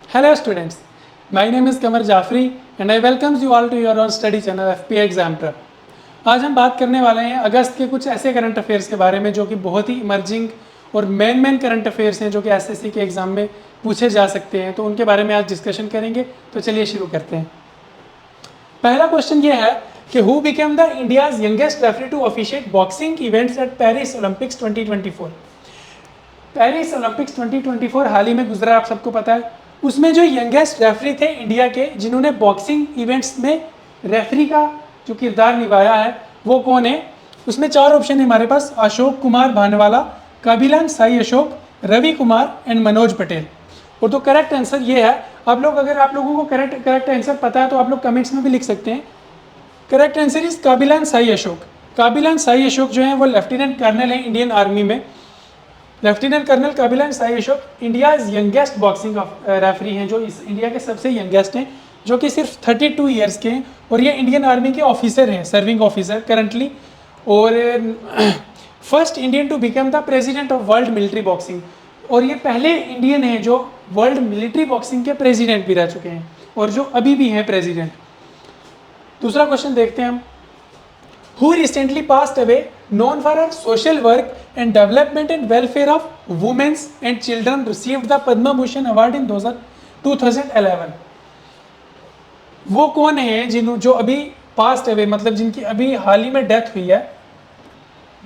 Hello students, my name is Kamar Jafri and I welcome you all to your own study channel FPA Exam Prep। आज हम बात करने वाले हैं अगस्त के कुछ ऐसे करंट अफेयर्स के बारे में जो कि बहुत ही इमर्जिंग और मेन करंट अफेयर्स हैं जो कि एसएससी के एग्जाम में पूछे जा सकते हैं, तो उनके बारे में आज डिस्कशन करेंगे। तो चलिए शुरू करते हैं। पहला क्वेश्चन ये है कि who became the India's youngest referee to officiate boxing events at Paris Olympics 2024। Paris Olympics 2024 हाल ही में गुजरा, आप सबको पता है। उसमें जो यंगेस्ट रेफरी थे इंडिया के जिन्होंने बॉक्सिंग इवेंट्स में रेफरी का जो किरदार निभाया है वो कौन है? उसमें चार ऑप्शन है हमारे पास: अशोक कुमार भानवाला, काबिलान साई अशोक, रवि कुमार एंड मनोज पटेल। और तो करेक्ट आंसर ये है। आप लोग अगर आप लोगों को करेक्ट आंसर पता है तो आप लोग कमेंट्स में भी लिख सकते हैं। Correct answer is Kabilan Sai Ashok. Kabilan Sai Ashok जो है वो लेफ्टिनेंट कर्नल है इंडियन आर्मी में। Lieutenant colonel Kabilan Sai Ashok India youngest boxing referee हैं, जो इस इंडिया के सबसे यंगेस्ट हैं, जो कि सिर्फ 32 ईयर्स के हैं। और ये इंडियन आर्मी के ऑफिसर हैं, सर्विंग ऑफिसर करंटली। और first Indian to become the president of world military boxing. और ये पहले इंडियन हैं जो वर्ल्ड मिलिट्री बॉक्सिंग के प्रेसिडेंट भी रह चुके हैं और जो अभी भी हैं प्रेसिडेंट। दूसरा क्वेश्चन देखते हैं हम। Who recently passed away, known for her social work and development and welfare of women and children, received the Padma Bhushan Award in 2011। वो कौन है जो अभी पास्ट अवे, मतलब जिनकी अभी हाल ही में डेथ हुई है,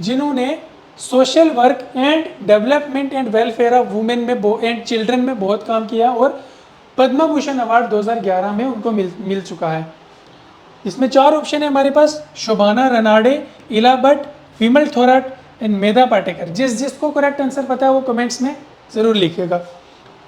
जिन्होंने social work and development and welfare of women में एंड चिल्ड्रन में बहुत काम किया और पद्मा भूषण अवार्ड 2011 में उनको मिल चुका है। इसमें चार ऑप्शन है हमारे पास: शोभाना रनाडे, इला भट्ट, विमल थोराट एंड मेधा पाटेकर। जिसको करेक्ट आंसर पता है वो कमेंट्स में ज़रूर लिखिएगा।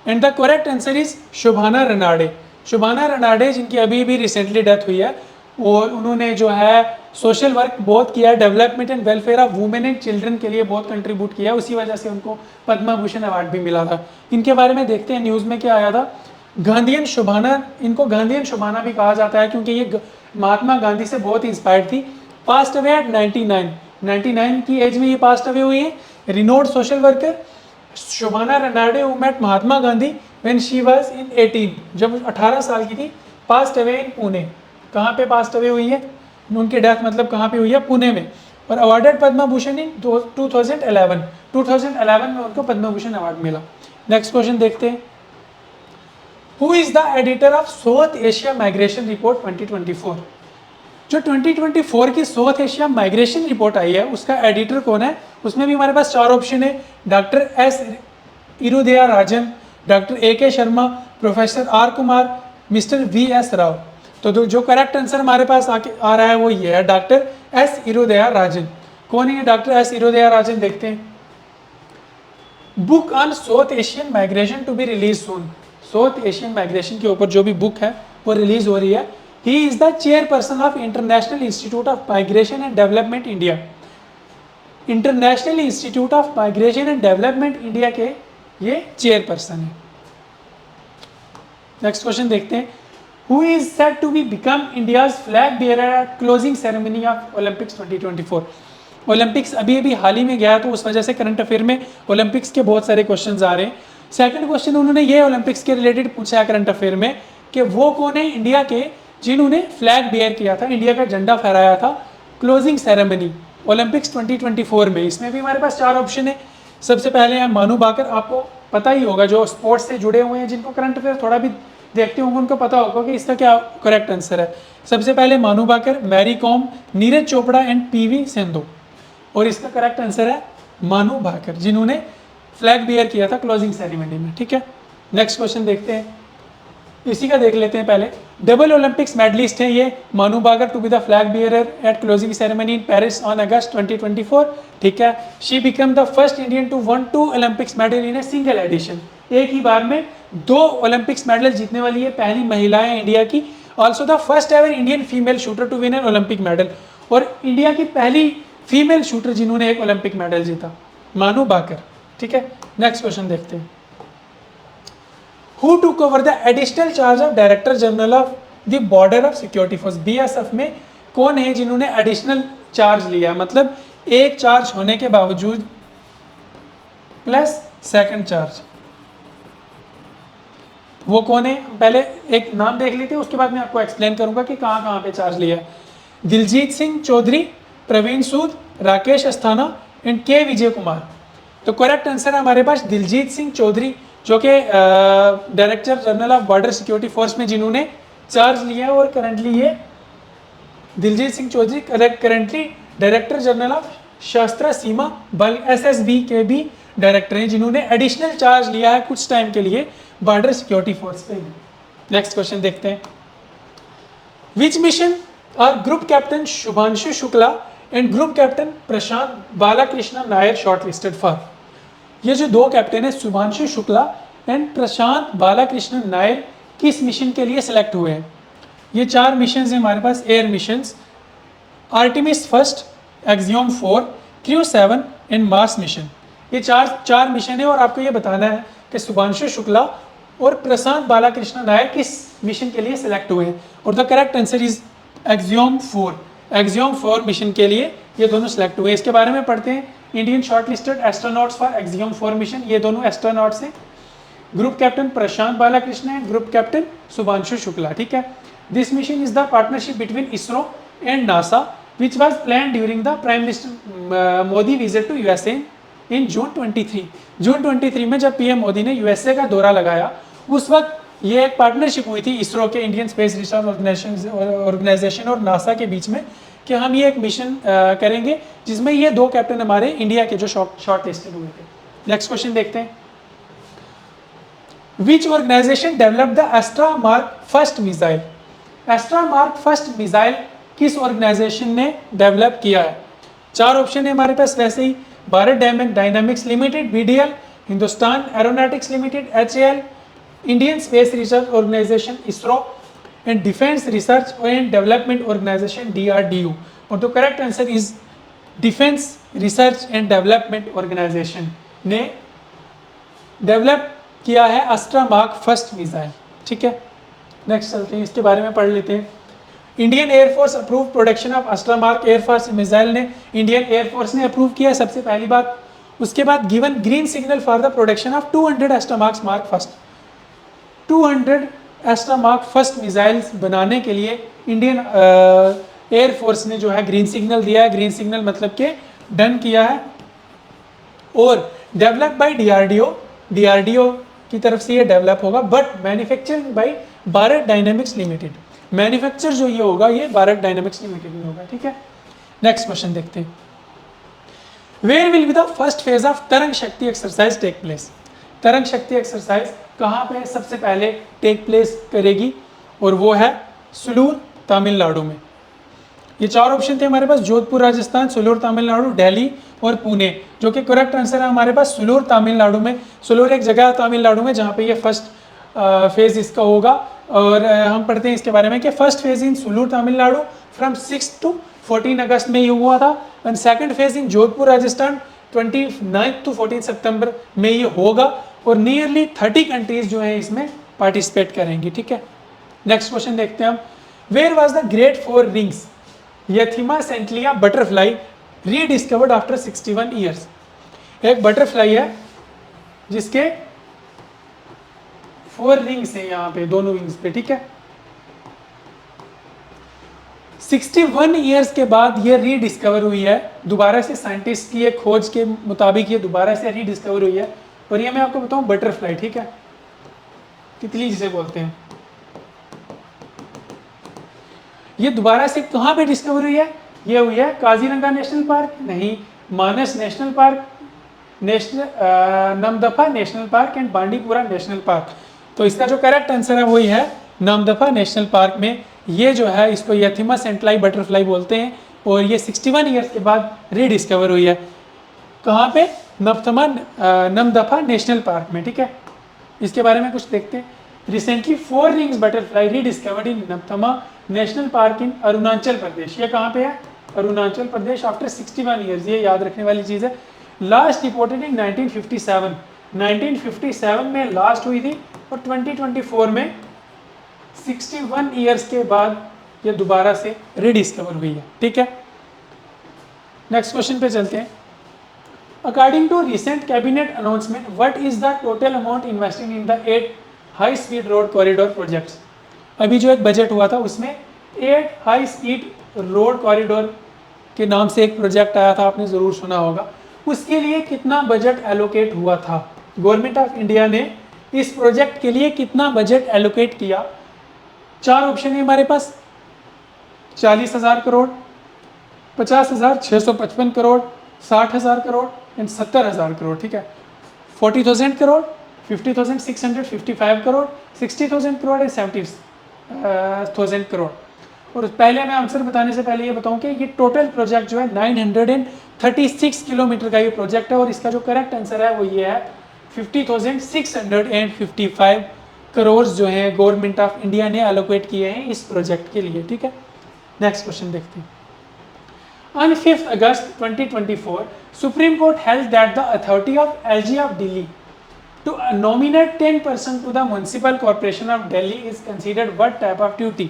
And the correct answer is Shobhana Ranade. Shobhana Ranade जिनकी अभी भी रिसेंटली डेथ हुई है और उन्होंने जो है सोशल वर्क बहुत किया है, development and welfare of women and children के लिए बहुत कंट्रीब्यूट किया, उसी वजह से उनको पद्मा भूषण अवार्ड भी मिला था। इनके बारे में देखते हैं न्यूज़ में क्या आया था। गांधीयन शोभाना, इनको गांधीयन शोभाना भी कहा जाता है क्योंकि ये महात्मा गांधी से बहुत इंस्पायर्ड थी। पास्ट अवे एट 99 की एज में ये पास्ट अवे हुई है। Renowned social worker Shobhana Ranade who met Mahatma Gandhi when she was in 18, जब 18 साल की थी। Passed away in Pune. कहाँ पे पास्ट अवे हुई है? उनकी डेथ मतलब कहाँ पे हुई है? पुणे में। और अवार्डेड पद्मा भूषण इन 2011 में उनको पद्मा भूषण अवार्ड मिला। नेक्स्ट क्वेश्चन देखते हैं। Who is the editor of south Asia migration report 2024। जो 2024 की साउथ एशिया माइग्रेशन रिपोर्ट आई है उसका एडिटर कौन है? उसमें भी हमारे पास चार ऑप्शन है: doctor S Irudaya Rajan, doctor AK Sharma, professor R Kumar, mister VS Rao. तो जो करेक्ट आंसर हमारे पास आ रहा है वो ये है, डॉक्टर S इरुदया राजन। कौन है डॉक्टर S इरुदया राजन? देखते हैं। Book on South Asian migration to be release soon. South Asian migration के ऊपर जो भी बुक है वो रिलीज हो रही है। He is the chairperson of International Institute of Migration and Development India. International Institute of Migration and Development India के ये चेयरपर्सन है। नेक्स्ट क्वेश्चन देखते हैं। Who is set to be become India's flag bearer at closing ceremony of Olympics 2024। Olympics अभी हाल ही में गया तो उस वजह से करंट अफेयर में ओलंपिक्स के बहुत सारे क्वेश्चन आ रहे हैं। सेकंड क्वेश्चन उन्होंने ये ओलंपिक्स के रिलेटेड पूछा है करंट अफेयर में कि वो कौन है इंडिया के जिन्होंने फ्लैग बियर किया था, इंडिया का झंडा फहराया था क्लोजिंग सेरेमनी ओलंपिक्स 2024 में। इसमें भी हमारे पास चार ऑप्शन है। सबसे पहले है मानू भाकर। आपको पता ही होगा, जो स्पोर्ट्स से जुड़े हुए हैं, जिनको करंट अफेयर थोड़ा भी देखते होंगे उनको पता होगा कि इसका क्या करेक्ट आंसर है। सबसे पहले Manu Bhaker, Mary Kom, Neeraj Chopra and PV Sindhu. और इसका करेक्ट आंसर है मानू भाकर, जिन्होंने फ्लैग बियर किया था क्लोजिंग सेरेमनी में। ठीक है, नेक्स्ट क्वेश्चन देखते हैं। इसी का देख लेते हैं पहले। डबल ओलंपिक्स मेडलिस्ट है ये Manu Bhaker to be the flag bearer at closing ceremony in Paris on August 2024। ठीक है, she become the first Indian to won 2 Olympics medal in a single edition. एक ही बार में 2 ओलंपिक्स मेडल जीतने वाली है पहली महिला है इंडिया की। Also the first ever Indian female shooter to win an Olympic medal. और इंडिया की पहली फीमेल शूटर जिन्होंने एक ओलंपिक मेडल जीता, मानू भाकर। ठीक है, नेक्स्ट क्वेश्चन देखते हैं। Who took over the additional charge of Director General of the Border of Security Force? BSF में कौन है जिन्होंने एडिशनल चार्ज लिया, मतलब एक चार्ज होने के बावजूद प्लस सेकंड चार्ज। वो कौन है? पहले एक नाम देख लेते हैं, उसके बाद मैं आपको एक्सप्लेन करूंगा कि कहाँ कहाँ पे चार्ज लिया है। दिलजीत सिंह चौधरी, प्रवीण सूद, राकेश अस्थाना एंड के विजय कुमार। तो करेक्ट आंसर है हमारे पास दिलजीत सिंह चौधरी, जो कि director general of border security force में जिन्होंने चार्ज लिया है। और करंटली ये Diljit Singh Chaudhary currently director general of Shastra Seema बल एसएसबी के भी डायरेक्टर हैं, जिन्होंने एडिशनल चार्ज लिया है कुछ टाइम के लिए बॉर्डर सिक्योरिटी फोर्स पे। नेक्स्ट क्वेश्चन देखते हैं। Which mission are group captain Shubhanshu Shukla and group captain Prashant Balakrishna Nair shortlisted for? ये जो दो कैप्टन है शुभांशु शुक्ला एंड प्रशांत बालाकृष्ण नायर, किस मिशन के लिए सिलेक्ट हुए हैं? ये चार मिशन है हमारे पास air missions, Artemis first, Axiom 4, crew 7 and Mars mission. ये चार मिशन है और आपको ये बताना है कि शुभांशु शुक्ला और प्रशांत बालाकृष्ण नायर किस मिशन के लिए सिलेक्ट हुए हैं। और the correct answer is axiom 4। Axiom 4 mission के लिए ये दोनों सिलेक्ट हुए। इसके बारे में पढ़ते हैं। Indian shortlisted astronauts for axiom 4 mission, ये दोनों एस्ट्रोनॉट्स हैं। Group captain Prashant Balakrishna and group captain Shubhanshu Shukla, ठीक है। This mission is the partnership between ISRO and NASA which was planned during the Prime Minister Modi visit to USA in June 23। जून 23 में जब PM Modi ने USA का दौरा लगाया, उस वक्त ये एक पार्टनरशिप हुई थी इसरो के, इंडियन स्पेस रिसर्च ऑर्गेनाइजेशन और नासा के बीच में, कि हम ये एक मिशन करेंगे जिसमें ये दो कैप्टन हमारे इंडिया के जो शॉर्ट लिस्टेड हुए थे। नेक्स्ट क्वेश्चन देखते हैं। Which organisation developed the Astra mark first missile? Astra mark first missile किस ऑर्गेनाइजेशन ने डेवलप किया है? चार ऑप्शन है हमारे पास वैसे ही। Bharat dynamics limited BDL, Hindustan aeronautics limited HAL, Indian space research organisation ISRO and defence research and development organisation DRDO. और the correct answer is defence research and development organisation ने डेवलप किया है एस्ट्रा मार्क फर्स्ट मिसाइल, ठीक है। Next चलते हैं, इसके बारे में पढ़ लेते हैं। Indian air force approve production of Astra mark air force missile ने इंडियन एयरफोर्स ने अप्रूव किया सबसे पहली बात। उसके बाद given green signal for the production of 200 Astra mark first. 200 Astra mark first missiles बनाने के लिए इंडियन एयरफोर्स ने जो है ग्रीन सिग्नल दिया है। ग्रीन सिग्नल मतलब के डन किया है। और डेवलप बाय डीआरडीओ, डीआरडीओ की तरफ से ये डेवलप होगा, but manufacturing bye Bharat dynamics limited. Manufacture जो ये होगा ये भारत डायनामिक्स लिमिटेड में होगा, ठीक है। नेक्स्ट क्वेश्चन देखते हैं। Where will be the first phase of Tarang Shakti exercise take place? तरंग शक्ति एक्सरसाइज कहाँ पे सबसे पहले टेक प्लेस करेगी? और वो है सुलूर, तमिलनाडु में। ये चार ऑप्शन थे हमारे पास, जोधपुर राजस्थान, सुलूर तमिलनाडु, दिल्ली और पुणे। जो कि करेक्ट आंसर है हमारे पास सुलूर तमिलनाडु में। सुलूर एक जगह है तमिलनाडु में जहाँ पे ये फर्स्ट फेज इसका होगा। और हम पढ़ते हैं इसके बारे में कि first phase in Sulur Tamil Nadu from 6 to 14 अगस्त में ये हुआ था। And second phase in Jodhpur Rajasthan 29 to 14 सितंबर में ये होगा। और नियरली 30 कंट्रीज जो है इसमें पार्टिसिपेट करेंगी, ठीक है। नेक्स्ट क्वेश्चन देखते हैं हम। Where was the great 4 rings Ypthima sentalia butterfly rediscovered after 61 years? एक बटरफ्लाई है जिसके 4 रिंग्स हैं यहाँ पे, दोनों विंग्स पे, ठीक है। 61 ईयर्स के बाद ये रीडिस्कवर हुई है दोबारा से। साइंटिस्ट की एक खोज के मुताबिक ये दोबारा से रीडिस्कवर हुई है। और ये मैं आपको बताऊं बटरफ्लाई, ठीक है, तितली जिसे बोलते हैं, ये दोबारा से कहाँ पे डिस्कवर हुई है? ये हुई है काजीरंगा नेशनल पार्क, नहीं, Manas national park, Namdapha national park and Bandipura national park. तो इसका जो करेक्ट आंसर है वही है नमदफा नेशनल पार्क में। ये जो है इसको यथिमा सेंटलाई बटरफ्लाई बोलते हैं। और ये 61 ईयर्स के बाद रीडिस्कवर हुई है। कहाँ पे? नमदफा नेशनल पार्क में, ठीक है। इसके बारे में कुछ देखते हैं। Recently 4 rings butterfly rediscovered in Namdapha national park in Arunachal Pradesh. ये कहाँ पे है? Arunachal Pradesh after 61 years. ये याद रखने वाली चीज़ है। लास्ट रिपोर्टेड इन 1957, 1957 में लास्ट हुई थी। और 2024 में 61 ईयर्स के बाद ये दोबारा से रीडिस्कवर हुई है, ठीक है। नेक्स्ट क्वेश्चन पे चलते हैं। According to recent cabinet announcement, what is the total amount invested in the 8 high speed road corridor projects. अभी जो एक बजट हुआ था उसमें 8 हाई स्पीड रोड कॉरिडोर के नाम से एक प्रोजेक्ट आया था, आपने ज़रूर सुना होगा। उसके लिए कितना बजट एलोकेट हुआ था? गवर्नमेंट ऑफ इंडिया ने इस प्रोजेक्ट के लिए कितना बजट एलोकेट किया? 4 ऑप्शन है हमारे पास, 40,000 करोड़, 50,655 करोड़, 60,000 करोड़ एंड 70,000 करोड़। ठीक है, 40,000 करोड़, 50,655 करोड़, 60,000 करोड़ एंड 70,000 करोड़। और पहले मैं आंसर बताने से पहले ये बताऊं कि ये टोटल प्रोजेक्ट जो है 936 किलोमीटर का ये प्रोजेक्ट है, और इसका जो करेक्ट आंसर है वो ये है 50,655 करोड़ जो है गवर्नमेंट ऑफ इंडिया ने एलोकेट किए हैं इस प्रोजेक्ट के लिए। ठीक है, नेक्स्ट क्वेश्चन देखते हैं। On 5th August 2024, Supreme Court held that the authority of LG of Delhi to nominate 10% to the Municipal Corporation of Delhi is considered what type of duty?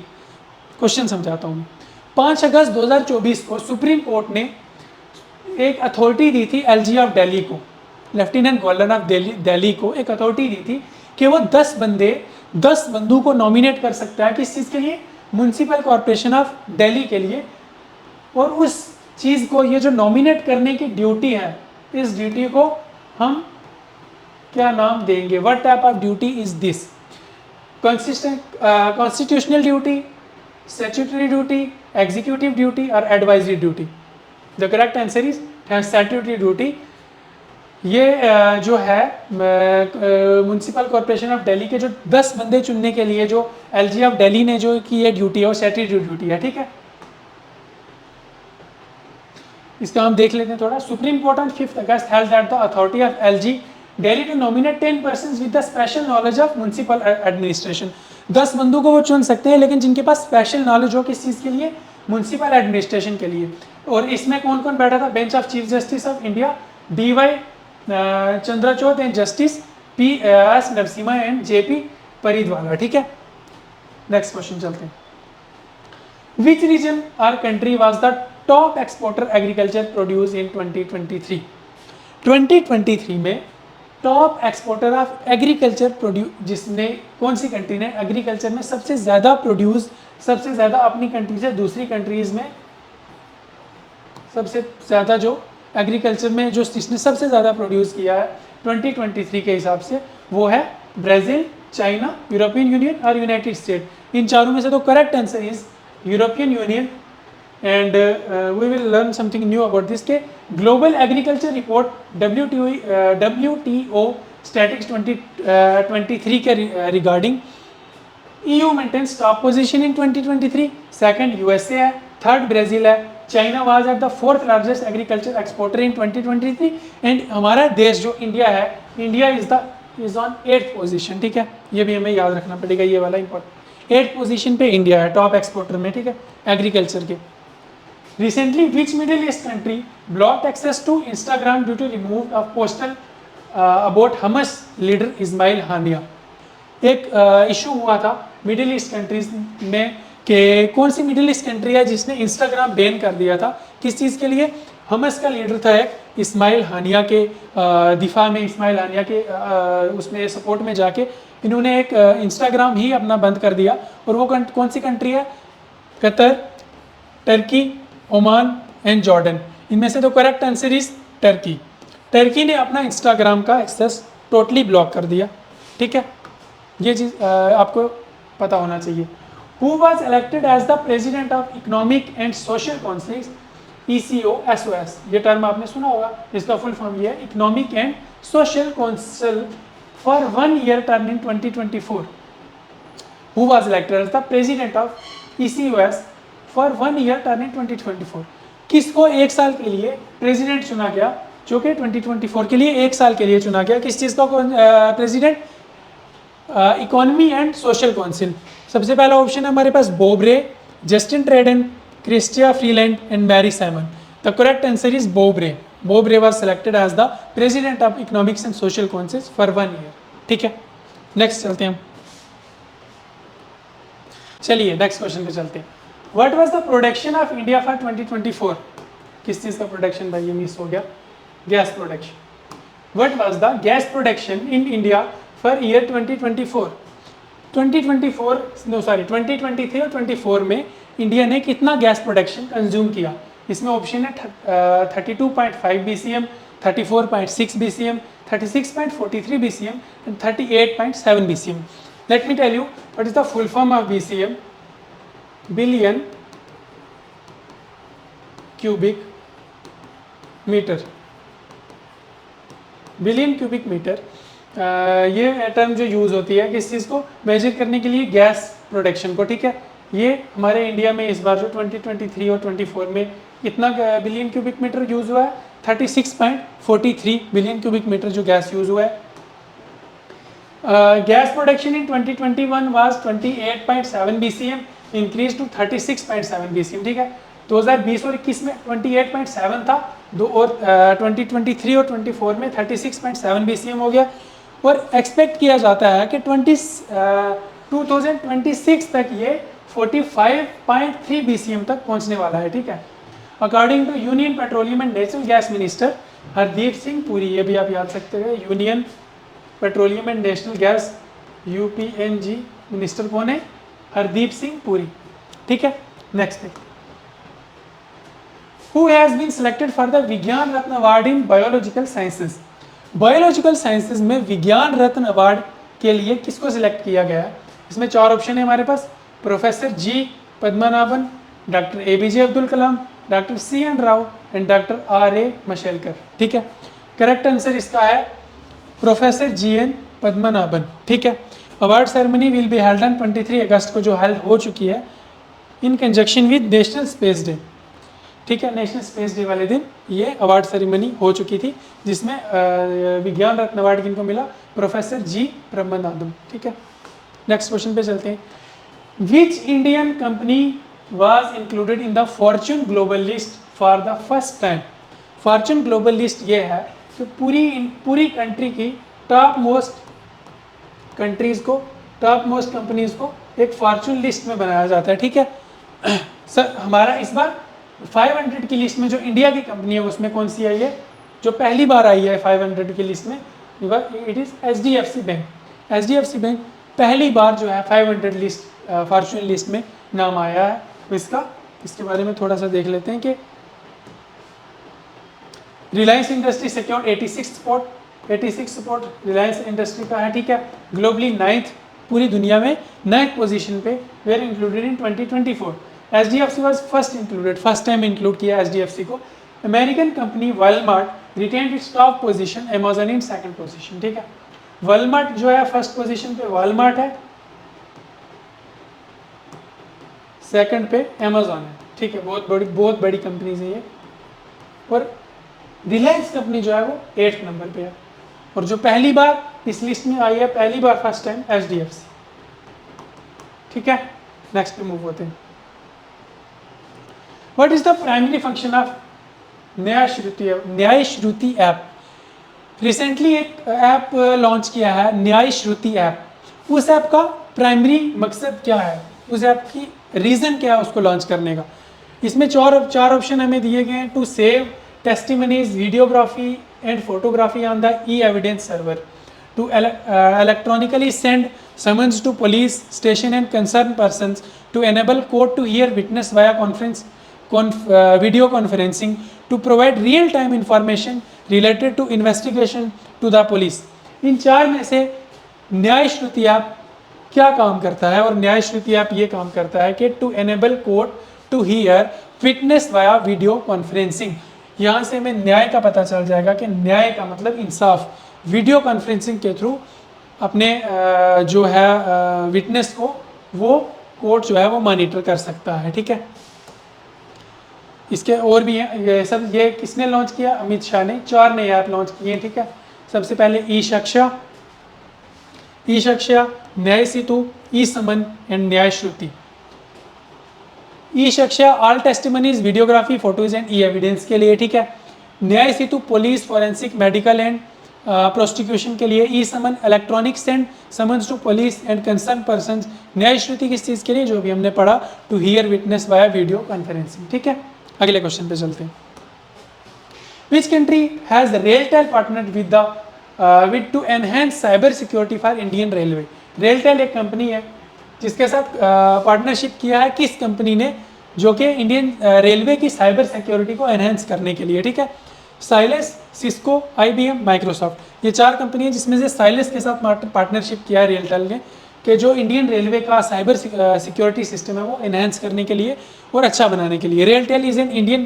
Question समझाता हूँ। 5 अगस्त 2024 को supreme court ने एक authority दी थी LG of Delhi को, lieutenant governor of Delhi को एक authority दी थी कि वो 10 बंदों को नॉमिनेट कर सकता है। किस चीज़ के लिए? म्यूनसिपल कॉरपोरेशन ऑफ दिल्ली के लिए। और उस चीज़ को, ये जो नॉमिनेट करने की ड्यूटी है, इस ड्यूटी को हम क्या नाम देंगे? What type of duty is this? Constitutional duty, statutory duty, executive duty और advisory duty? The correct answer is statutory duty. ये जो है म्यूनसिपल कॉरपोरेशन ऑफ दिल्ली के जो 10 बंदे चुनने के लिए जो LG ऑफ दिल्ली ने जो की ये ड्यूटी है वो स्टैट्यूटरी ड्यूटी है। ठीक है, इसका हम देख लेते हैं थोड़ा। Supreme Court on 5th August held that the authority of LG Delhi to nominate 10 persons with the special knowledge of municipal administration. 10 बंदों को वो चुन सकते हैं, लेकिन जिनके पास स्पेशल नॉलेज हो किस चीज़ के लिए? म्यूनसिपल एडमिनिस्ट्रेशन के लिए। और इसमें कौन कौन बैठा था? Bench of chief justice of India DY Chandrachud and justice PS Narasimha and JP परिदवाला। ठीक है, नेक्स्ट क्वेश्चन चलते हैं। Which region our country was the top exporter agriculture produce in 2023? 2023 में top exporter of agriculture produce, जिसने कौन सी कंट्री ने agriculture में सबसे ज़्यादा प्रोड्यूस, सबसे ज़्यादा अपनी कंट्री से दूसरी कंट्रीज़ में सबसे ज़्यादा जो एग्रीकल्चर में जो जिसने सबसे ज़्यादा प्रोड्यूस किया है 2023 के हिसाब से, वो है ब्राज़ील, चाइना, यूरोपियन यूनियन और यूनाइटेड स्टेट। इन चारों में से तो correct answer is European Union. And we will learn something new about this के global agriculture report WTO statistics 2023 के regarding EU maintains top position in 2023। Second USA है, third Brazil है, China was at the 4th largest agriculture exporter in 2023 and हमारा देश जो India है, India is on 8th position. ठीक है, ये भी हमें याद रखना पड़ेगा, ये वाला इंपॉर्टेंट। 8th पोजीशन पे इंडिया है टॉप एक्सपोर्टर में। ठीक है, एग्रीकल्चर के। Recently which middle east country blocked access to Instagram due to remove of postal about Hamas leader Ismail Haniyeh? एक इशू हुआ था मिडिल ईस्ट कंट्रीज में कि कौन सी मिडिल ईस्ट कंट्री है जिसने इंस्टाग्राम बैन कर दिया था? किस चीज़ के लिए? हमस का लीडर था एक, इस्माइल हानिया के दिफा में, इस्माइल हानिया के उसमें सपोर्ट में जाके इन्होंने एक इंस्टाग्राम ही अपना बंद कर दिया। और वो कौन सी कंट्री है? Qatar, Turkey, Oman and Jordan. इनमें से तो correct answer is Turkey. Turkey ने अपना इंस्टाग्राम का एक्सेस टोटली ब्लॉक कर दिया। ठीक है, ये चीज़ आपको पता होना चाहिए। Who was elected as the President of Economic and Social Council ECOSOS? ये टर्म आपने सुना होगा, इसका फुल फॉर्म ये है economic and social council for 1 year term in 2024. Who was elected as the President of ECOS for 1 year term in 2024? किसको एक साल के लिए प्रेसिडेंट चुना गया, जो कि 2024 के लिए एक साल के लिए चुना गया? किस चीज़ का president? Economy and social council. सबसे पहला ऑप्शन है हमारे पास Bob Rae, Justin Trudeau, Chrystia Freeland and Mary Simon. The correct answer is Bob Rae. Bob Rae was selected as the president of economics and social council for 1 year। ठीक है, next चलते हैं हम। चलिए next question पे चलते हैं। What was the production of India for 2024? किस चीज़ का प्रोडक्शन भाई, ये मिस हो गया, gas production. What was the gas production in India for year 2024? 2023 और 24 में इंडिया ने कितना गैस प्रोडक्शन कंज्यूम किया? इसमें ऑप्शन है 32.5 BCM, 34.6 BCM, 36.43 BCM and 38.7 BCM. Let me tell you what is the full form of BCM. Billion cubic metre. Billion cubic metre ये term जो use होती है किस चीज़ को मेजर करने के लिए? गैस प्रोडक्शन को. ठीक है, ये हमारे इंडिया में इस बार जो 2023 और 24 में कितना बिलियन क्यूबिक मीटर यूज़ हुआ है? 36.43 बिलियन क्यूबिक मीटर जो गैस यूज़ हुआ है. Gas production in 2021 was 28.7 BCM, increase to 36.7 BCM. ठीक है, 2020 और 21 में 28.7 था, 2023 और 24 में 36.7 BCM हो गया. और एक्सपेक्ट किया जाता है कि 2026 तक ये 45.3 BCM तक पहुंचने वाला है. ठीक है, according to union petroleum and natural gas minister Hardeep Singh Puri, ये भी आप याद सकते हैं, union petroleum and national gas UPNG minister कौन है? हरदीप सिंह पुरी. ठीक है, नेक्स्ट है, Who has been selected for the Vigyan Ratna award in biological sciences? Biological sciences में विज्ञान रत्न अवार्ड के लिए किसको सिलेक्ट किया गया है? इसमें 4 ऑप्शन है हमारे पास. Professor G Padmanabhan, doctor APJ Abdul Kalam, doctor CN Rao and doctor RA Mashelkar. ठीक है, करेक्ट आंसर इसका है प्रोफेसर GN पद्मनाभन. ठीक है, award ceremony will be held on 23 अगस्त को, जो हेल्ड हो चुकी है इन conjunction with national space day. ठीक है, नेशनल स्पेस डे वाले दिन ये अवार्ड सेरेमनी हो चुकी थी, जिसमें विज्ञान रत्न अवार्ड किनको मिला? Professor G Padmanabhan. ठीक है, नेक्स्ट क्वेश्चन पे चलते हैं. Which Indian company was included in the Fortune global list for the first time? Fortune global list ये है कि पूरी कंट्री की टॉप मोस्ट कंट्रीज को, टॉप मोस्ट कंपनीज को एक फॉर्च्यून लिस्ट में बनाया जाता है. ठीक है सर, हमारा इस बार 500 की लिस्ट में जो इंडिया की कंपनी है उसमें कौन सी आई है? जो पहली बार आई है 500 की लिस्ट में, it is HDFC bank. HDFC bank पहली बार जो है 500 लिस्ट फॉर्च्यून लिस्ट में नाम आया है. तो इसके बारे में थोड़ा सा देख लेते हैं कि Reliance industry secured 86 spot Reliance industry का है. ठीक है, ग्लोबली 9th, पूरी दुनिया में 9th पोजीशन पे were included in 2024. HDFC was first time include किया HDFC को. American company Walmart retained its top position, Amazon in second position. ठीक है, वॉलमार्ट जो है फर्स्ट पोजीशन पे वॉलमार्ट है, सेकंड पे अमेजन है. ठीक है, बहुत बड़ी कंपनीज है ये. और रिलायंस कंपनी जो है वो 8th नंबर पे है. और जो पहली बार इस लिस्ट में आई है, पहली बार फर्स्ट टाइम HDFC. ठीक है, नेक्स्ट पे मूव होते हैं. What is the primary function of न्याय श्रुति ऐप? रिसेंटली एक ऐप लॉन्च किया है न्याय श्रुति ऐप. उस ऐप का प्राइमरी मकसद क्या है? उस ऐप की रीज़न क्या है उसको लॉन्च करने का? इसमें चार ऑप्शन हमें दिए गए हैं. To save testimonies, videography and photography on the e evidence server, to electronically send summons to police station and concerned persons, to enable court to hear witness via video conferencing, to provide real time information related to investigation to the police. इन 4 में से न्याय श्रुति app क्या काम करता है? और न्याय श्रुति app ये काम करता है कि to enable court to hear witness via video conferencing. यहाँ से हमें न्याय का पता चल जाएगा कि न्याय का मतलब इंसाफ. वीडियो कॉन्फ्रेंसिंग के थ्रू अपने जो है विटनेस को वो कोर्ट जो है वो मॉनिटर कर सकता है. ठीक है, इसके और भी हैं. ये किसने लॉन्च किया? अमित शाह ने. 4 नए ऐप लॉन्च किए हैं. ठीक है, सबसे पहले ई शिक्षा, न्याय सेतु, ई समन एंड न्याय Shruti. E Shiksha all testimonies, videography, photos and e evidence के लिए. ठीक है, Nyaya Setu police, forensic, medical and prosecution के लिए. E summon electronic send summons to police and concern person. Nyaya Shruti किस चीज़ के लिए? जो भी हमने पढ़ा, to hear witness via video conferencing. ठीक है, अगले क्वेश्चन पे चलते हैं. Which country has RailTel partnered with to enhance cyber security for Indian railway? RailTel एक कंपनी है जिसके साथ पार्टनरशिप किया है किस कंपनी ने, जो कि इंडियन रेलवे की साइबर सिक्योरिटी को एनहेंस करने के लिए, ठीक है। साइलेंस, सिस्को, IBM, माइक्रोसॉफ्ट, ये 4 कंपनी है जिसमें से साइलेंस के साथ पार्टनरशिप किया है रेलटेल ने कि जो इंडियन रेलवे का साइबर सिक्योरिटी सिस्टम है वो एनहेंस करने के लिए और अच्छा बनाने के लिए। RailTel is an Indian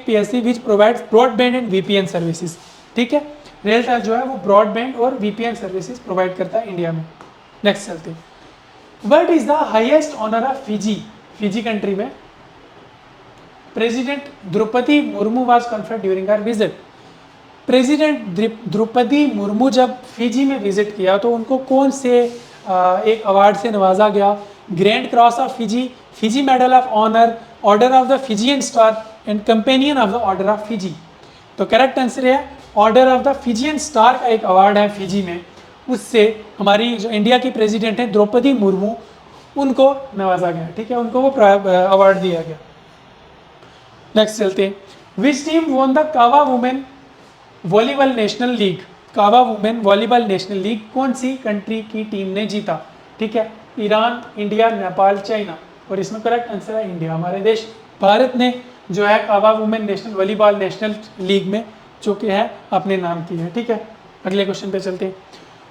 PSC which provides broadband and VPN services, ठीक है। रेलटेल जो है वो ब्रॉडबैंड और VPN सर्विसेज प्रोवाइड करता है इंडिया में। नेक्स्ट चलते हैं, what is the highest honour of Fiji, Fiji country में president Droupadi Murmu was conferred during our visit. President Droupadi Murmu जब फिजी में विजिट किया तो उनको कौन से एक अवार्ड से नवाजा गया? Grand cross of Fiji, Fiji medal of honour, order of the Fijian star and companion of the order of Fiji. तो करेक्ट आंसर है order of the Fijian star का एक अवार्ड है फिजी में, उससे हमारी जो इंडिया की प्रेसिडेंट है द्रौपदी मुर्मू उनको नवाजा गया, ठीक है, उनको वो अवार्ड दिया गया। नेक्स्ट चलते हैं, विच टीम वॉन द कावा वुमेन वॉलीबॉल नेशनल लीग, कावा वुमेन वॉलीबॉल नेशनल लीग कौन सी कंट्री की टीम ने जीता? ठीक है, ईरान, इंडिया, नेपाल, चाइना, और इसमें करेक्ट आंसर है इंडिया। हमारे देश भारत ने जो है कावा women national volleyball national league में जो कि है अपने नाम की है, ठीक है। अगले क्वेश्चन पे चलते हैं,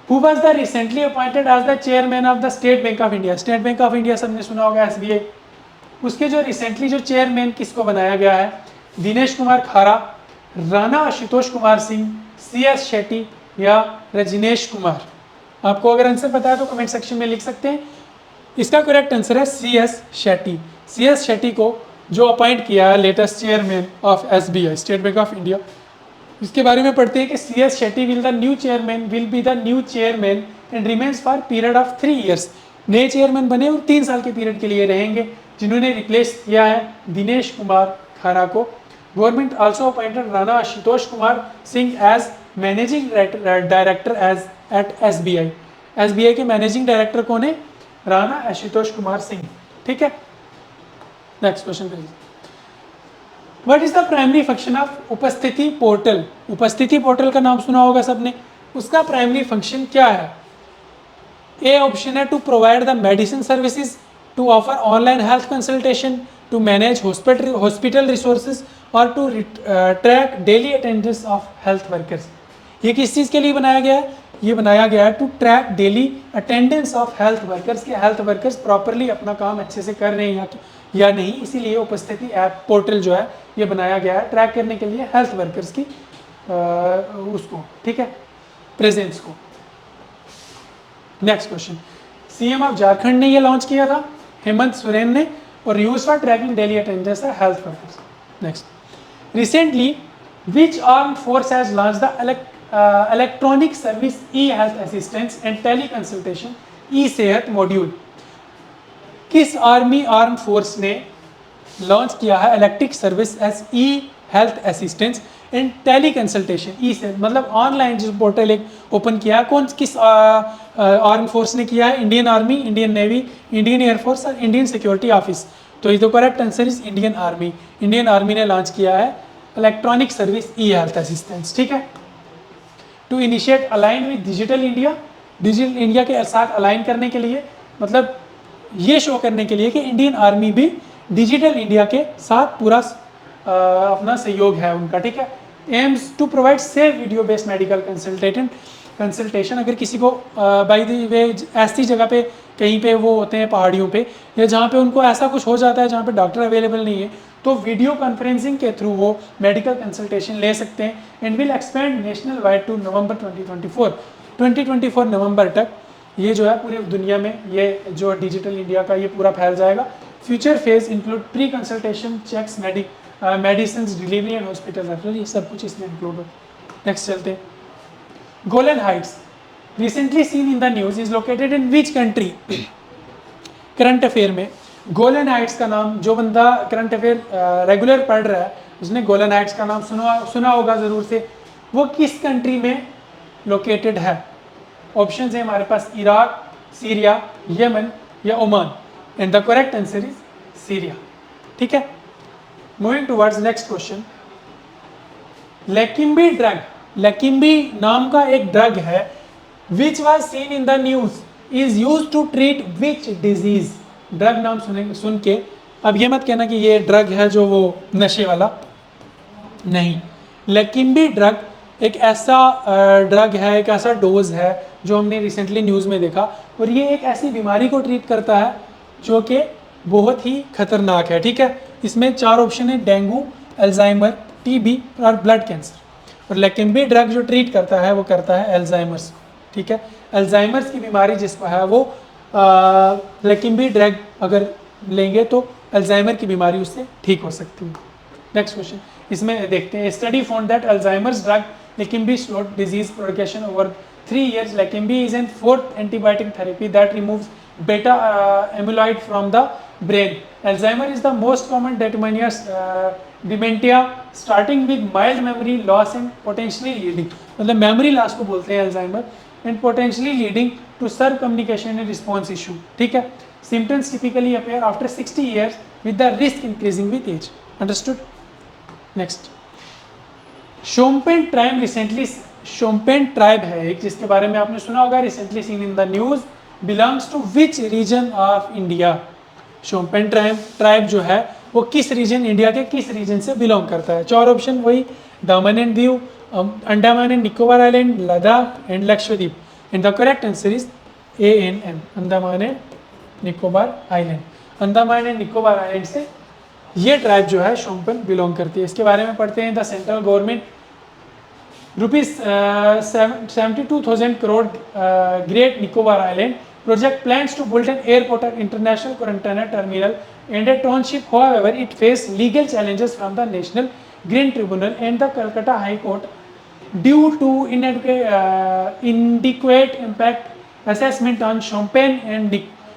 who was the recently appointed as the chairman of the State Bank of India. State Bank of India सबने सुना होगा, SBI, उसके जो रिसेंटली जो चेयरमैन किसको बनाया गया है? दिनेश कुमार खारा, राणा आशुतोष कुमार सिंह, CS शेट्टी या रजनीश कुमार। आपको अगर आंसर पता है तो कमेंट सेक्शन में लिख सकते हैं। इसका करेक्ट आंसर है CS शेट्टी। CS शेट्टी को जो अपॉइंट किया है latest chairman of SBI, state Bank of India, इसके बारे में पढ़ते हैं कि CS Shetty will be the new chairman and remains for period of 3 years। नए चेयरमैन बने और 3 साल के पीरियड के लिए रहेंगे, जिन्होंने रिप्लेस किया है दिनेश कुमार खारा को। Government also appointed Rana Ashutosh Kumar Singh as managing director at SBI। SBI के मैनेजिंग डायरेक्टर कौन है? राणा आशुतोष कुमार सिंह, ठीक है। Next question please, what is the primary function of Upasthiti portal. Upasthiti portal का नाम सुना होगा सबने, उसका प्राइमरी फंक्शन क्या है? ए ऑप्शन है to provide the medicine services, to offer online health consultation, to manage hospital resources और to track daily attendance of health workers. ये किस चीज़ के लिए बनाया गया है? ये बनाया गया है to track daily attendance of health workers, के हेल्थ वर्कर्स प्रॉपरली अपना काम अच्छे से कर रहे हैं या नहीं, इसीलिए उपस्थिति ऐप पोर्टल जो है ये बनाया गया है ट्रैक करने के लिए हेल्थ वर्कर्स की उसको, ठीक है, प्रेजेंस को। Next question, CM of Jharkhand ने ये लॉन्च किया था, हेमंत सोरेन ने, और use for tracking daily attendance है health workers. Next, recently which armed force has launch the electronic service e health assistance and tele consultation e Sehat module. किस आर्म फोर्स ने लॉन्च किया है electric service as e health assistance and tele consultation e Sehat, मतलब online जो portal एक open किया है, किस आर्म फोर्स ने किया है? Indian army, Indian navy, Indian air force और इंडियन सिक्योरिटी ऑफिस। तो ये तो correct answer is Indian army. Indian army ने लॉन्च किया है इलेक्ट्रॉनिक सर्विस ई-हेल्थ असिस्टेंस, ठीक है। To initiate align with digital India के साथ अलाइन करने के लिए, मतलब ये शो करने के लिए कि इंडियन आर्मी भी डिजिटल इंडिया के साथ पूरा अपना सहयोग है उनका, ठीक है। Aims to provide safe video based medical consultation. अगर किसी को बाय द वे ऐसी जगह पे कहीं पे वो होते हैं पहाड़ियों पे या जहाँ पे उनको ऐसा कुछ हो जाता है जहाँ पे डॉक्टर अवेलेबल नहीं है, तो वीडियो कॉन्फ्रेंसिंग के थ्रू वो मेडिकल कंसल्टेशन ले सकते हैं। And will expand national wide to November 2024 नवंबर तक ये जो है पूरी दुनिया में ये जो डिजिटल इंडिया का ये पूरा फैल जाएगा। Future phase include pre consultation checks, medicine delivery and hospital referral, ये सब कुछ इसमें इंक्लूड है। नेक्स्ट चलते हैं, Golan Heights recently seen in the news is located in which country. Current affair में गोलन हाइट्स का नाम, जो बंदा करंट अफेयर रेगुलर पढ़ रहा है उसने गोलन हाइट्स का नाम सुना होगा ज़रूर से, वो किस कंट्री में लोकेटेड है? ऑप्शन है हमारे पास इराक, सीरिया, यमन या Oman, and the correct answer is Syria, ठीक है। मूविंग टुवर्ड्स नेक्स्ट क्वेश्चन, लेकिम्बी नाम का एक ड्रग है which was seen in the news is used to treat which disease. Drug नाम सुन के अब ये मत कहना कि ये ड्रग है जो वो नशे वाला, नहीं। लेकिम्बी ड्रग एक ऐसा ड्रग है, एक ऐसा डोज है जो हमने रिसेंटली न्यूज़ में देखा, और ये एक ऐसी बीमारी को ट्रीट करता है जो कि बहुत ही खतरनाक है, ठीक है। इसमें 4 ऑप्शन है, डेंगू, अल्जाइमर, टीबी और ब्लड कैंसर। और लेकिम्बी ड्रग जो ट्रीट करता है वो करता है अल्जाइमर्स, ठीक है। अल्जाइमर्स की बीमारी जिसको है वो लेकिम्बी ड्रग अगर लेंगे तो अल्जाइमर की बीमारी उससे ठीक हो सकती है। नेक्स्ट क्वेश्चन इसमें देखते हैं, study found that Alzheimer's drug Leqembi slowed disease progression over 3 years. Leqembi is an fourth antibiotic therapy that removes beta amyloid from the brain. Alzheimer is the most common dementia starting with mild memory loss and potentially leading, मतलब memory loss को बोलते हैं Alzheimer, and potentially leading to serve communication and response issue, ठीक है। Symptoms typically appear after 60 years with the risk increasing with age. Understood? Next, Shompen tribe है एक जिसके बारे में आपने सुना होगा, recently seen in the news, belongs to which region of India. Shompen tribe जो है वो किस रीजन, इंडिया के किस रीजन से बिलोंग करता है। 4 ऑप्शन वही, दामन and Diu, Andaman and Nicobar island, Ladakh and Lakshadweep. And the correct answer is ANN, Andaman and Nicobar island. Andaman and Nicobar island से ये ट्राइब जो है शोम्पेन बिलोंग करती है। इसके बारे में पढ़ते हैं, the central government ₹72,000 crore Great Nicobar Island project plans to build an airport and international container terminal and a township. However, it faced legal challenges from the National Green Tribunal and the Calcutta High Court due to inadequate impact assessment on Shompen and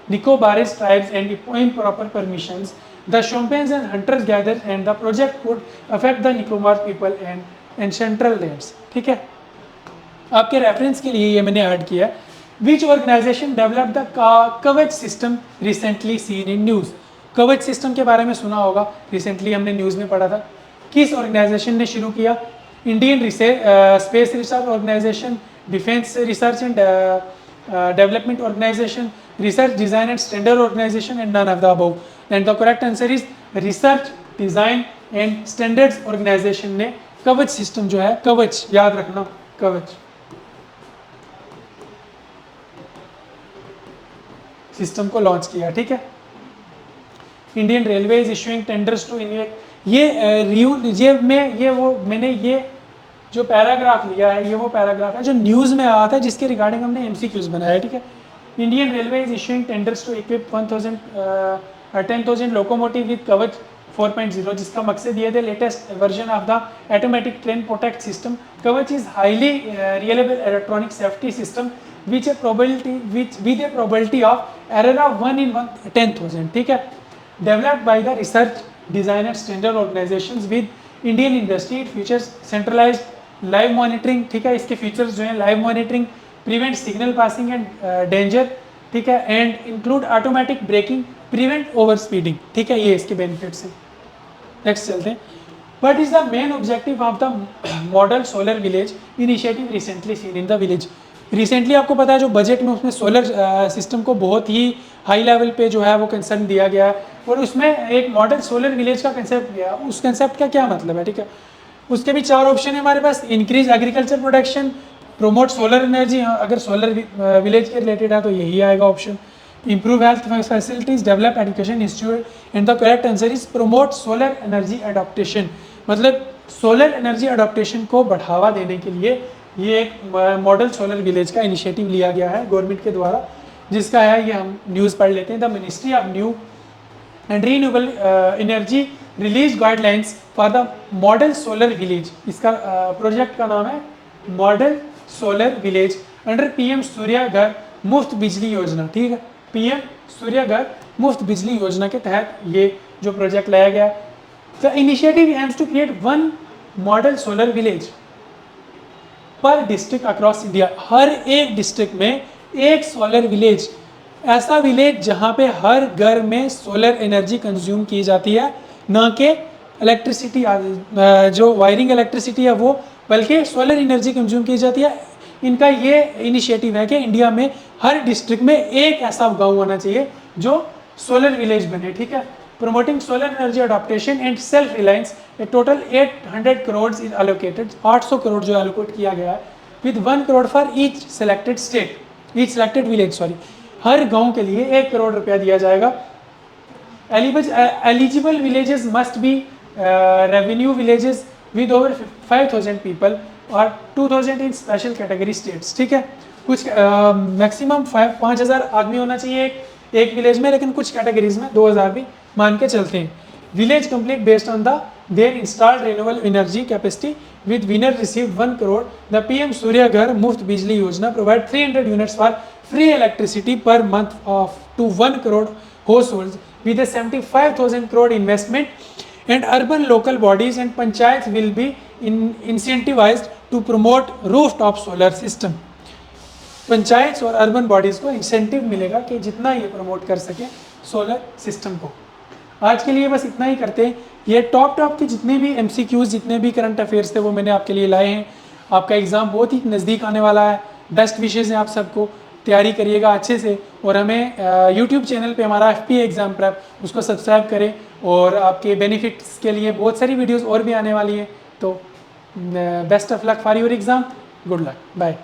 Nicobarese tribes and improper permissions. The Shompens and hunter-gatherers and the project could affect the Nicobar people and central lands, ठीक है। आपके reference के लिए ये मैंने add किया। विच organisation develop the कवच system recently seen in news. कवच सिस्टम के बारे में सुना होगा, रिसेंटली हमने न्यूज़ में पढ़ा था। किस ऑर्गेनाइजेशन ने शुरू किया? Indian space research organisation, defence research and development organisation, research design and standard organisation and none of the above. And the correct answer is research design and standards organisation ने Kavach system जो है, कवच याद रखना, कवच सिस्टम को launch किया, ठीक है। Indian railway is issuing tenders to मैंने ये जो पैराग्राफ लिया है, ये वो पैराग्राफ है जो न्यूज़ में आया था जिसके रिगार्डिंग हमने MCQs बनाया है, ठीक है। Indian railway is issuing tenders to equip 10,000 locomotive with Kavach 4.0, जिसका मकसद ये the latest version of the automatic train protect system. Kavach is highly reliable electronic safety system with a probability of error of 1 in 10,000, ठीक है। Developed by the research designer standard organisations with Indian industry. Features centralised live monitoring, ठीक है। इसके फीचर्स जो हैं, live monitoring, prevent signal passing and danger, ठीक है, and include automatic breaking, prevent over speeding, ठीक है। ये इसके बेनिफिट्स हैं। नेक्स्ट चलते हैं, what is the main objective of the model solar village initiative recently seen in the village. Recently आपको पता है जो बजट में उसमें सोलर सिस्टम को बहुत ही हाई लेवल पे जो है वो कंसर्न दिया गया है, और उसमें एक मॉडल सोलर विलेज का कंसेप्ट दिया। उस कंसेप्ट का क्या मतलब है, ठीक है। उसके भी 4 ऑप्शन है हमारे पास, increase agriculture production, promote solar energy, अगर सोलर विलेज के रिलेटेड है तो यही आएगा option. improve health facilities, develop education institute, and the correct answer is promote solar energy adaptation। मतलब सोलर एनर्जी अडोप्टेशन को बढ़ावा देने के लिए ये एक मॉडल सोलर विलेज का इनिशिएटिव लिया गया है गवर्नमेंट के द्वारा, जिसका है ये हम न्यूज़ पढ़ लेते हैं। The ministry of new and renewable energy release guidelines for the model solar village. इसका प्रोजेक्ट का नाम है model solar village under PM सूर्य घर मुफ्त बिजली योजना, ठीक है। PM सूर्य घर मुफ्त बिजली योजना के तहत ये जो प्रोजेक्ट लाया गया। The initiative aims to create 1 model solar village per district across India. हर एक डिस्ट्रिक्ट में एक सोलर विलेज, ऐसा विलेज जहाँ पे हर घर में सोलर एनर्जी कंज्यूम की जाती है, ना कि इलेक्ट्रिसिटी जो वायरिंग इलेक्ट्रिसिटी है वो, बल्कि सोलर एनर्जी कंज्यूम की जाती है इनका ये इनिशिएटिव है कि इंडिया में हर डिस्ट्रिक्ट में एक ऐसा गांव होना चाहिए जो सोलर विलेज बने, ठीक है। Promoting solar energy adoption and self reliance, a total 800 crore is allocated, 800 crore जो एलोकेट किया गया है, with 1 crore for each selected state, each selected village, sorry, हर गांव के लिए 1 करोड़ रुपया दिया जाएगा। Eligible villages must be revenue villages with over 5000 people और 2000 इन स्पेशल कैटेगरी स्टेट्स, ठीक है। कुछ मैक्सिमम 5000 आदमी होना चाहिए एक विलेज में, लेकिन कुछ कैटेगरीज में 2000 भी मान के चलते हैं। Village complete based on the their installed renewable energy capacity with winner receive 1 crore. The PM Surya Ghar Muft Bijli Yojana provide 300 units for free electricity per month of to 1 crore households with a 75,000 crore investment, and urban local bodies and panchayats will be incentivized to promote rooftop solar system. Panchayat और urban bodies को incentive मिलेगा कि जितना ये promote कर सके solar system को। आज के लिए बस इतना ही करते हैं। ये टॉप के जितने भी MCQs, जितने भी करंट अफेयर्स थे वो मैंने आपके लिए लाए हैं। आपका एग्ज़ाम बहुत ही नज़दीक आने वाला है, बेस्ट विशेज़ हैं आप सबको, तैयारी करिएगा अच्छे से। और हमें यूट्यूब चैनल पे हमारा FPA एग्ज़ाम प्रेप, उसको सब्सक्राइब करें, और आपके बेनिफिट्स के लिए बहुत सारी वीडियोस और भी आने वाली हैं। तो best of luck for your exam, good luck, bye.